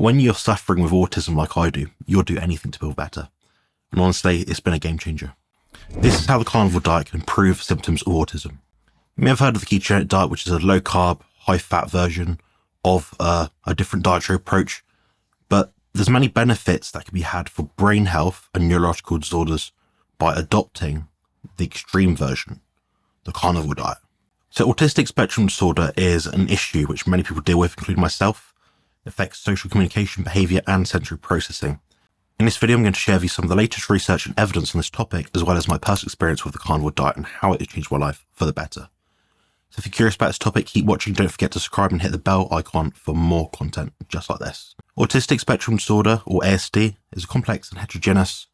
when you're suffering with autism like I do, you'll do anything to feel better. And honestly, it's been a game changer. This is how the carnivore diet can improve symptoms of autism. You may have heard of the ketogenic diet, which is a low carb, high fat version of a different dietary approach. But there's many benefits that can be had for brain health and neurological disorders by adopting the extreme version, the carnivore diet. So autistic spectrum disorder is an issue which many people deal with, including myself. It affects social communication, behavior, and sensory processing. In this video, I'm going to share with you some of the latest research and evidence on this topic, as well as my personal experience with the carnivore diet and how it has changed my life for the better. So if you're curious about this topic, keep watching. Don't forget to subscribe and hit the bell icon for more content just like this. Autistic spectrum disorder, or ASD, is a complex and heterogeneous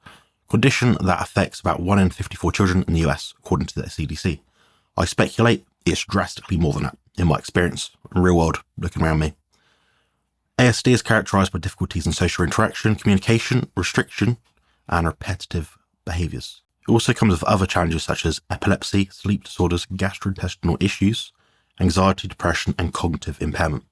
condition that affects about 1 in 54 children in the US, according to the CDC. I speculate it's drastically more than that, in my experience, in real world, looking around me. ASD is characterized by difficulties in social interaction, communication, restriction, and repetitive behaviors. It also comes with other challenges such as epilepsy, sleep disorders, gastrointestinal issues, anxiety, depression, and cognitive impairment.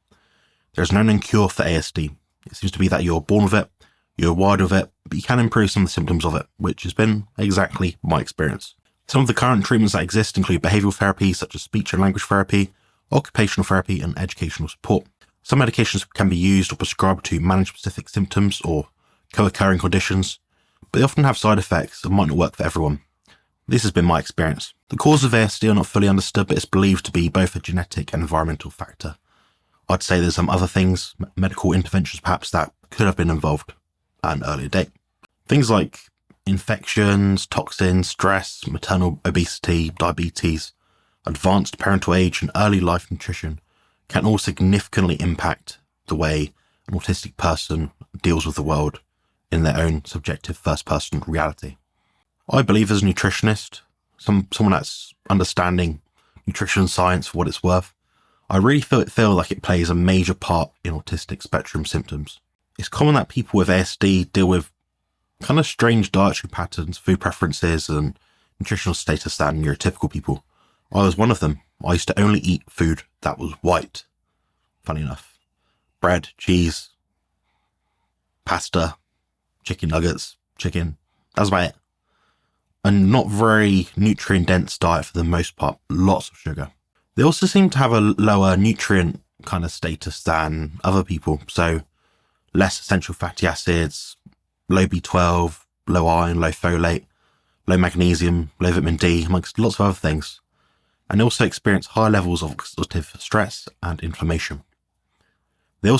There is no known cure for ASD. It seems to be that you're born with it, you're wired with it, but you can improve some of the symptoms of it, which has been exactly my experience. Some of the current treatments that exist include behavioral therapy, such as speech and language therapy, occupational therapy, and educational support. Some medications can be used or prescribed to manage specific symptoms or co-occurring conditions, but they often have side effects and might not work for everyone. This has been my experience. The causes of ASD are not fully understood, but it's believed to be both a genetic and environmental factor. I'd say there's some other things, medical interventions perhaps, that could have been involved at an earlier date. Things like infections, toxins, stress, maternal obesity, diabetes, advanced parental age, and early life nutrition can all significantly impact the way an autistic person deals with the world in their own subjective first-person reality. I believe as a nutritionist, someone that's understanding nutrition science for what it's worth, I really feel like it plays a major part in autistic spectrum symptoms. It's common that people with ASD deal with kind of strange dietary patterns, food preferences, and nutritional status than neurotypical people. I was one of them. I used to only eat food that was white. Funny enough. Bread, cheese, pasta, chicken nuggets, chicken. That's about it. And not very nutrient-dense diet for the most part. Lots of sugar. They also seem to have a lower nutrient kind of status than other people. So less essential fatty acids, low B12, low iron, low folate, low magnesium, low vitamin D, amongst lots of other things. And they also experience high levels of oxidative stress and inflammation. All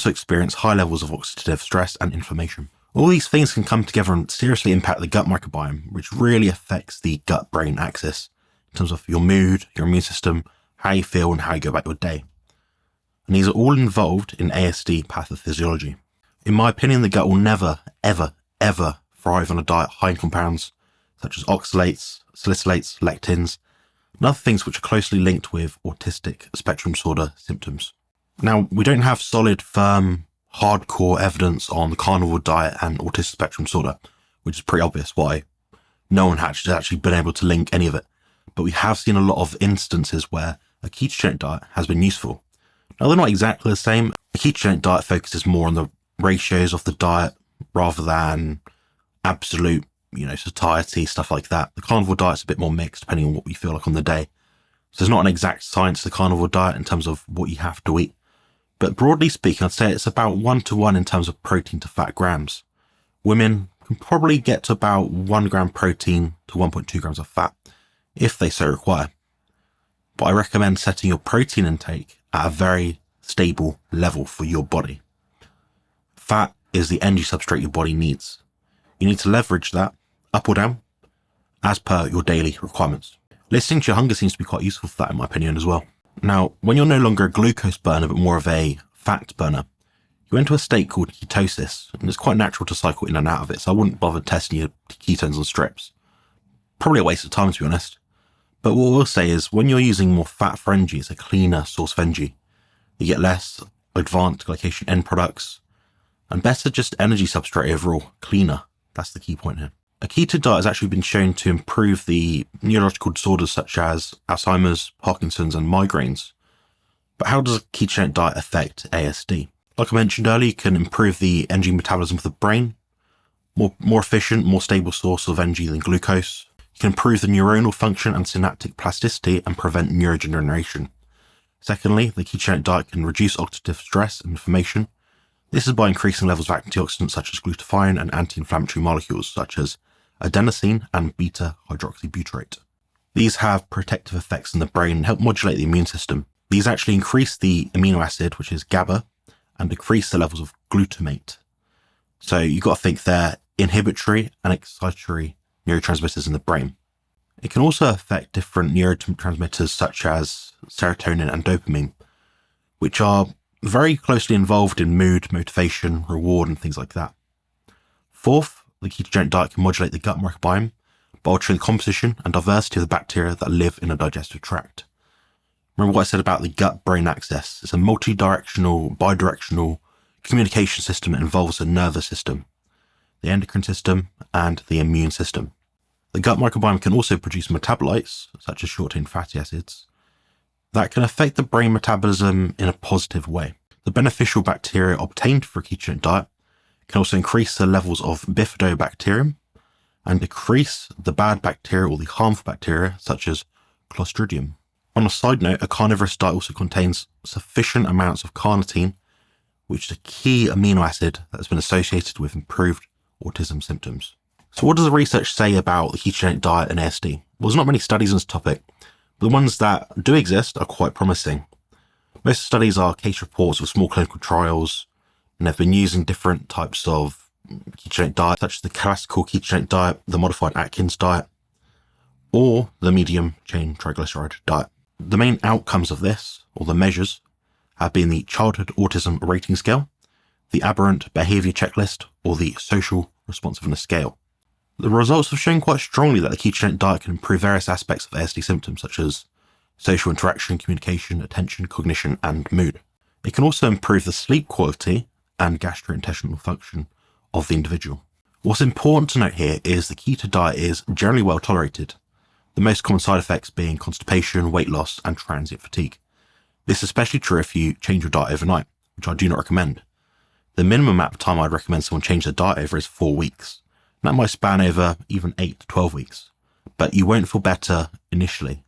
these things can come together and seriously impact the gut microbiome, which really affects the gut-brain axis in terms of your mood, your immune system, how you feel, and how you go about your day. And these are all involved in ASD pathophysiology. In my opinion, the gut will never, ever, ever thrive on a diet high in compounds such as oxalates, salicylates, lectins, and other things which are closely linked with autistic spectrum disorder symptoms. Now, we don't have solid, firm, hardcore evidence on the carnivore diet and autistic spectrum disorder, which is pretty obvious why no one has actually been able to link any of it. But we have seen a lot of instances where a ketogenic diet has been useful. Now, they're not exactly the same. A ketogenic diet focuses more on the ratios of the diet rather than absolute, satiety, stuff like that. The carnivore diet's a bit more mixed depending on what we feel like on the day. So there's not an exact science to the carnivore diet in terms of what you have to eat. But broadly speaking, I'd say it's about 1-to-1 in terms of protein to fat grams. Women can probably get to about 1 gram protein to 1.2 grams of fat, if they so require. But I recommend setting your protein intake at a very stable level for your body. Fat is the energy substrate your body needs. You need to leverage that, up or down, as per your daily requirements. Listening to your hunger seems to be quite useful for that, in my opinion, as well. Now, when you're no longer a glucose burner, but more of a fat burner, you enter a state called ketosis, and it's quite natural to cycle in and out of it, so I wouldn't bother testing your ketones on strips. Probably a waste of time, to be honest. But what we'll say is, when you're using more fat for energy, it's a cleaner source of energy. You get less advanced glycation end products, and better just energy substrate overall, cleaner. That's the key point here. A keto diet has actually been shown to improve the neurological disorders such as Alzheimer's, Parkinson's, and migraines. But how does a ketogenic diet affect ASD? Like I mentioned earlier, you can improve the energy metabolism of the brain, more efficient, more stable source of energy than glucose. You can improve the neuronal function and synaptic plasticity and prevent neurodegeneration. Secondly, the ketogenic diet can reduce oxidative stress and inflammation. This is by increasing levels of antioxidants such as glutathione and anti-inflammatory molecules such as adenosine and beta-hydroxybutyrate. These have protective effects in the brain and help modulate the immune system. These actually increase the amino acid, which is GABA, and decrease the levels of glutamate. So you've got to think they're inhibitory and excitatory neurotransmitters in the brain. It can also affect different neurotransmitters such as serotonin and dopamine, which are very closely involved in mood, motivation, reward, and things like that. Fourth, the ketogenic diet can modulate the gut microbiome by altering the composition and diversity of the bacteria that live in the digestive tract. Remember what I said about the gut-brain axis? It's a multi-directional, bidirectional communication system that involves the nervous system, the endocrine system, and the immune system. The gut microbiome can also produce metabolites, such as short-chain fatty acids, that can affect the brain metabolism in a positive way. The beneficial bacteria obtained for a ketogenic diet can also increase the levels of bifidobacterium and decrease the bad bacteria or the harmful bacteria, such as Clostridium. On a side note, a carnivorous diet also contains sufficient amounts of carnitine, which is a key amino acid that has been associated with improved autism symptoms. So what does the research say about the ketogenic diet and ASD? Well, there's not many studies on this topic, but the ones that do exist are quite promising. Most studies are case reports with small clinical trials, and they've been using different types of ketogenic diet, such as the classical ketogenic diet, the modified Atkins diet, or the medium chain triglyceride diet. The main outcomes of this, or the measures, have been the Childhood Autism Rating Scale, the Aberrant Behaviour Checklist, or the Social Responsiveness Scale. The results have shown quite strongly that the ketogenic diet can improve various aspects of ASD symptoms such as social interaction, communication, attention, cognition, and mood. It can also improve the sleep quality and gastrointestinal function of the individual. What's important to note here is the keto diet is generally well tolerated, the most common side effects being constipation, weight loss, and transient fatigue. This is especially true if you change your diet overnight, which I do not recommend. The minimum amount of time I'd recommend someone change their diet over is 4 weeks. That might span over even 8 to 12 weeks, but you won't feel better initially,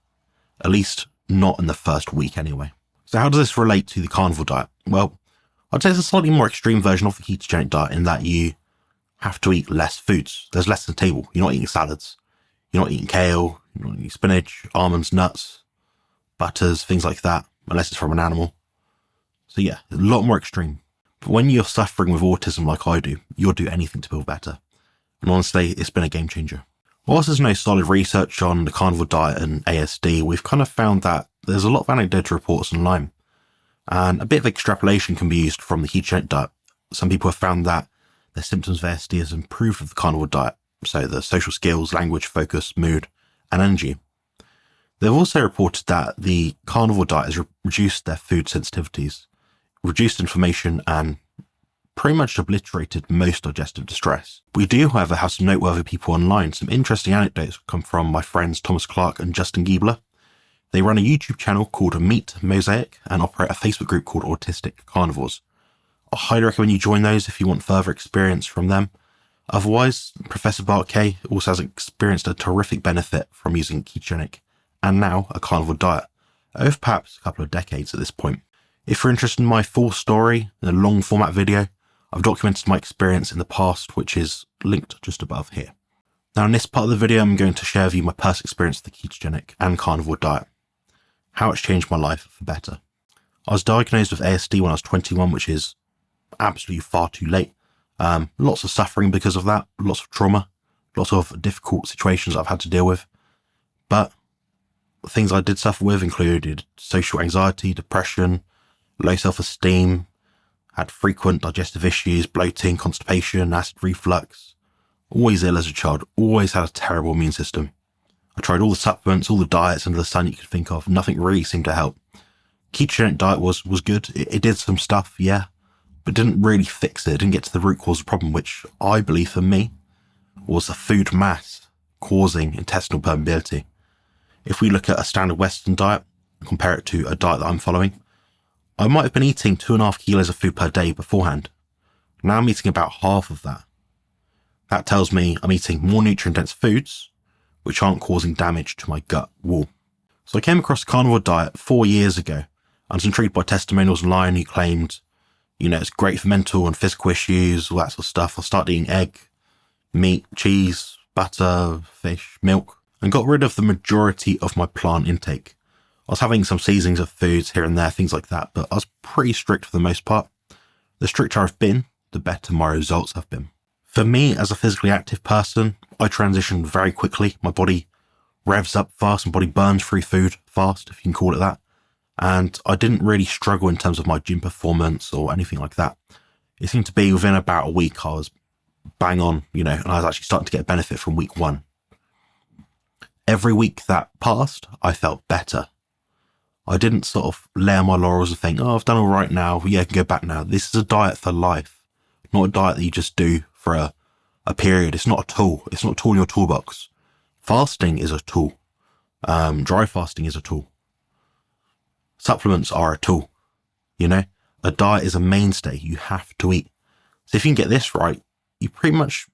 at least not in the first week anyway. So how does this relate to the carnivore diet? Well, I'd say it's a slightly more extreme version of the ketogenic diet in that you have to eat less foods. There's less on the table. You're not eating salads. You're not eating kale. You're not eating spinach, almonds, nuts, butters, things like that, unless it's from an animal. So yeah, a lot more extreme. But when you're suffering with autism like I do, you'll do anything to feel better. And honestly, it's been a game changer. Whilst there's no solid research on the carnivore diet and ASD, we've kind of found that there's a lot of anecdotal reports online, and a bit of extrapolation can be used from the ketogenic diet. Some people have found that their symptoms of ASD has improved with the carnivore diet, so the social skills, language, focus, mood, and energy. They've also reported that the carnivore diet has reduced their food sensitivities, reduced inflammation, and pretty much obliterated most digestive distress. We do, however, have some noteworthy people online. Some interesting anecdotes come from my friends Thomas Clark and Justin Giebler. They run a YouTube channel called Meat Mosaic and operate a Facebook group called Autistic Carnivores. I highly recommend you join those if you want further experience from them. Otherwise, Professor Bart K also has experienced a terrific benefit from using ketogenic and now a carnivore diet over perhaps a couple of decades at this point. If you're interested in my full story in a long format video, I've documented my experience in the past, which is linked just above here. Now, in this part of the video, I'm going to share with you my personal experience with the ketogenic and carnivore diet, how it's changed my life for better. I was diagnosed with ASD when I was 21, which is absolutely far too late. Lots of suffering because of that, lots of trauma, lots of difficult situations I've had to deal with. But the things I did suffer with included social anxiety, depression, low self-esteem, had frequent digestive issues, bloating, constipation, acid reflux, always ill as a child, always had a terrible immune system. I tried all the supplements, all the diets under the sun you could think of. Nothing really seemed to help. Ketogenic diet was good. It did some stuff, yeah, but didn't really fix it. It didn't get to the root cause of the problem, which I believe for me was the food mass causing intestinal permeability. If we look at a standard Western diet and compare it to a diet that I'm following, I might have been eating 2.5 kilos of food per day beforehand. Now I'm eating about half of that. That tells me I'm eating more nutrient-dense foods, which aren't causing damage to my gut wall. So I came across the Carnivore Diet 4 years ago. I was intrigued by testimonials online who claimed, it's great for mental and physical issues, all that sort of stuff. I started eating egg, meat, cheese, butter, fish, milk, and got rid of the majority of my plant intake. I was having some seasonings of foods here and there, things like that, but I was pretty strict for the most part. The stricter I've been, the better my results have been. For me, as a physically active person, I transitioned very quickly. My body revs up fast, my body burns through food fast, if you can call it that. And I didn't really struggle in terms of my gym performance or anything like that. It seemed to be within about a week I was bang on, and I was actually starting to get benefit from week 1. Every week that passed, I felt better. I didn't sort of lay on my laurels and think, I've done all right now. Yeah, I can go back now. This is a diet for life, not a diet that you just do for a period. It's not a tool. It's not a tool in your toolbox. Fasting is a tool. Dry fasting is a tool. Supplements are a tool. A diet is a mainstay. You have to eat. So if you can get this right, you pretty much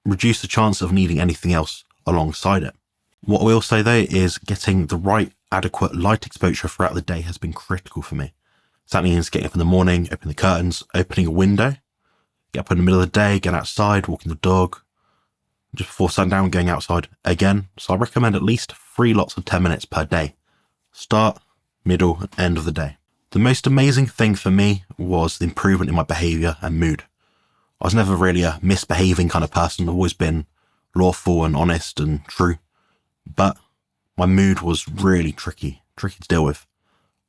reduce the chance of needing anything else alongside it. What I will say though is getting the right adequate light exposure throughout the day has been critical for me. So that means getting up in the morning, opening the curtains, opening a window, get up in the middle of the day, get outside, walking the dog, just before sundown, going outside again. So I recommend at least 3 lots of 10 minutes per day. Start, middle, and end of the day. The most amazing thing for me was the improvement in my behavior and mood. I was never really a misbehaving kind of person. I've always been lawful and honest and true. But my mood was really tricky to deal with.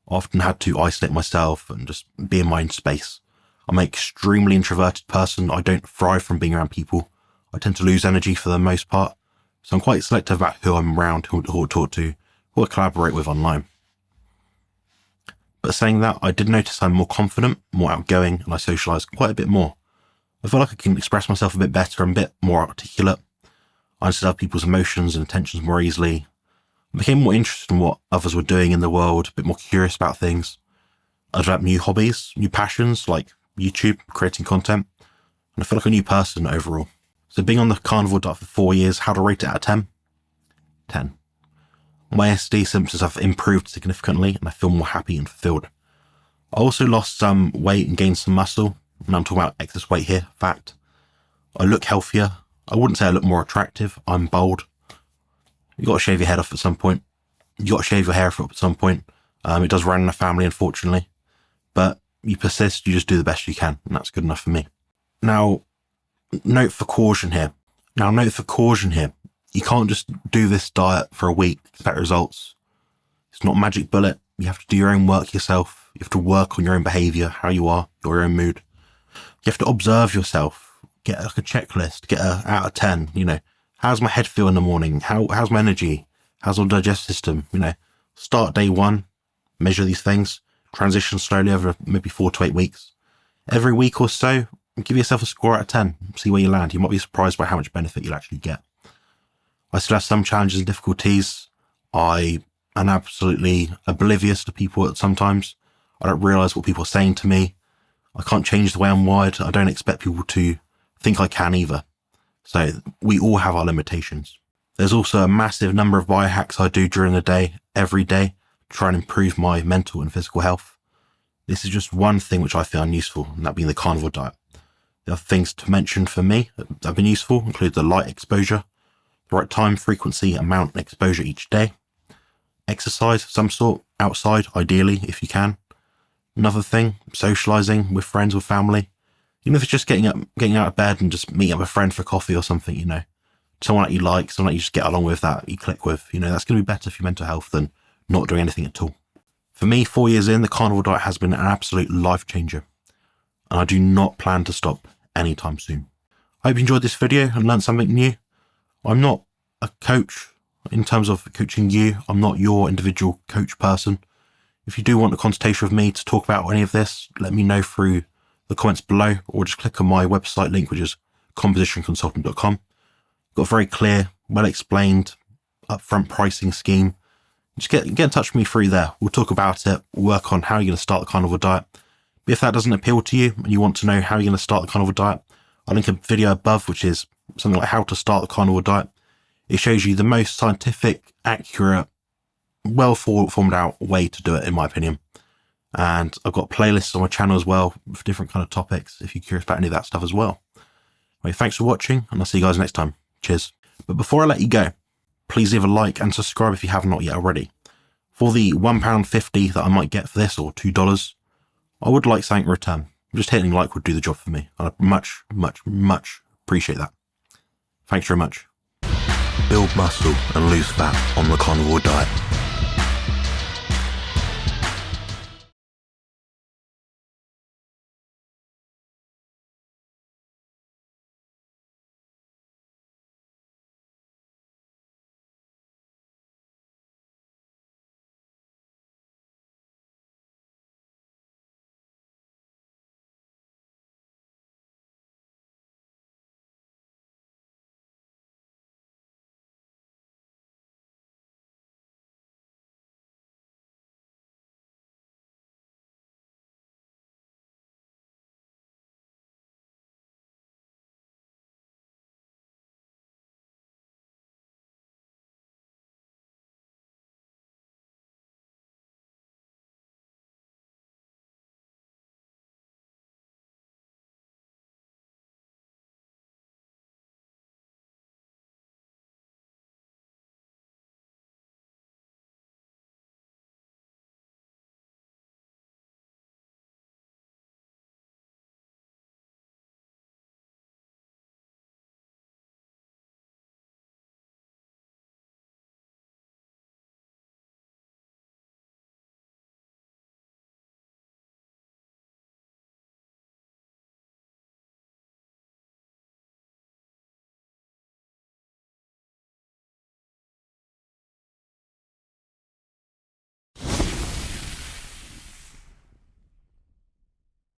I often had to isolate myself and just be in my own space. I'm an extremely introverted person. I don't thrive from being around people. I tend to lose energy for the most part. So I'm quite selective about who I'm around, who I talk to, who I collaborate with online. But saying that, I did notice I'm more confident, more outgoing, and I socialise quite a bit more. I feel like I can express myself a bit better and a bit more articulate. I understand people's emotions and intentions more easily. I became more interested in what others were doing in the world, a bit more curious about things. I developed new hobbies, new passions like YouTube, creating content, and I feel like a new person overall. So being on the Carnivore Diet for 4 years, how to rate it out of 10? 10. My SD symptoms have improved significantly and I feel more happy and fulfilled. I also lost some weight and gained some muscle, and I'm talking about excess weight here, fat. I look healthier. I wouldn't say I look more attractive. I'm bold. You got to shave your head off at some point. You got to shave your hair off at some point. It does run in a family, unfortunately, but you persist. You just do the best you can, and that's good enough for me. Now, note for caution here. You can't just do this diet for a week, expect results. It's not a magic bullet. You have to do your own work yourself. You have to work on your own behavior, how you are, your own mood. You have to observe yourself, get like a checklist, get a out of 10, how's my head feel in the morning? How's my energy? How's my digestive system? Start day 1, measure these things, transition slowly over maybe 4 to 8 weeks. Every week or so, give yourself a score out of 10, see where you land. You might be surprised by how much benefit you'll actually get. I still have some challenges and difficulties. I am absolutely oblivious to people sometimes. I don't realise what people are saying to me. I can't change the way I'm wired. I don't expect people to think I can either. So we all have our limitations. There's also a massive number of biohacks I do during the day, every day, to try and improve my mental and physical health. This is just one thing which I found useful, and that being the Carnivore Diet. The other things to mention for me that have been useful include the light exposure, the right time, frequency, amount, and exposure each day. Exercise of some sort, outside, ideally, if you can. Another thing, socialising with friends or family. Even if it's just getting out of bed and just meeting up with a friend for coffee or something, someone that you like, someone that you just get along with, that you click with, that's going to be better for your mental health than not doing anything at all. For me, 4 years in, the Carnivore Diet has been an absolute life changer, and I do not plan to stop anytime soon. I hope you enjoyed this video and learned something new. I'm not a coach in terms of coaching you. I'm not your individual coach person. If you do want a consultation with me to talk about any of this, let me know through the comments below, or just click on my website link, which is compositionconsultant.com. Got a very clear, well explained upfront pricing scheme. just get in touch with me through there. We'll talk about it, work on how you're going to start the carnivore diet. But if that doesn't appeal to you and you want to know how you're going to start the carnivore diet, I'll link a video above, which is something like how to start the carnivore diet. It shows you the most scientific, accurate, well formed out way to do it, in my opinion. And I've got playlists on my channel as well for different kind of topics if you're curious about any of that stuff as well. Anyway, thanks for watching, and I'll see you guys next time. Cheers. But before I let you go, please leave a like and subscribe if you have not yet already. For the £1.50 that I might get for this, or $2, I would like something in return. Just hitting like would do the job for me. I'd much, much, much appreciate that. Thanks very much. Build muscle and lose fat on the carnivore diet.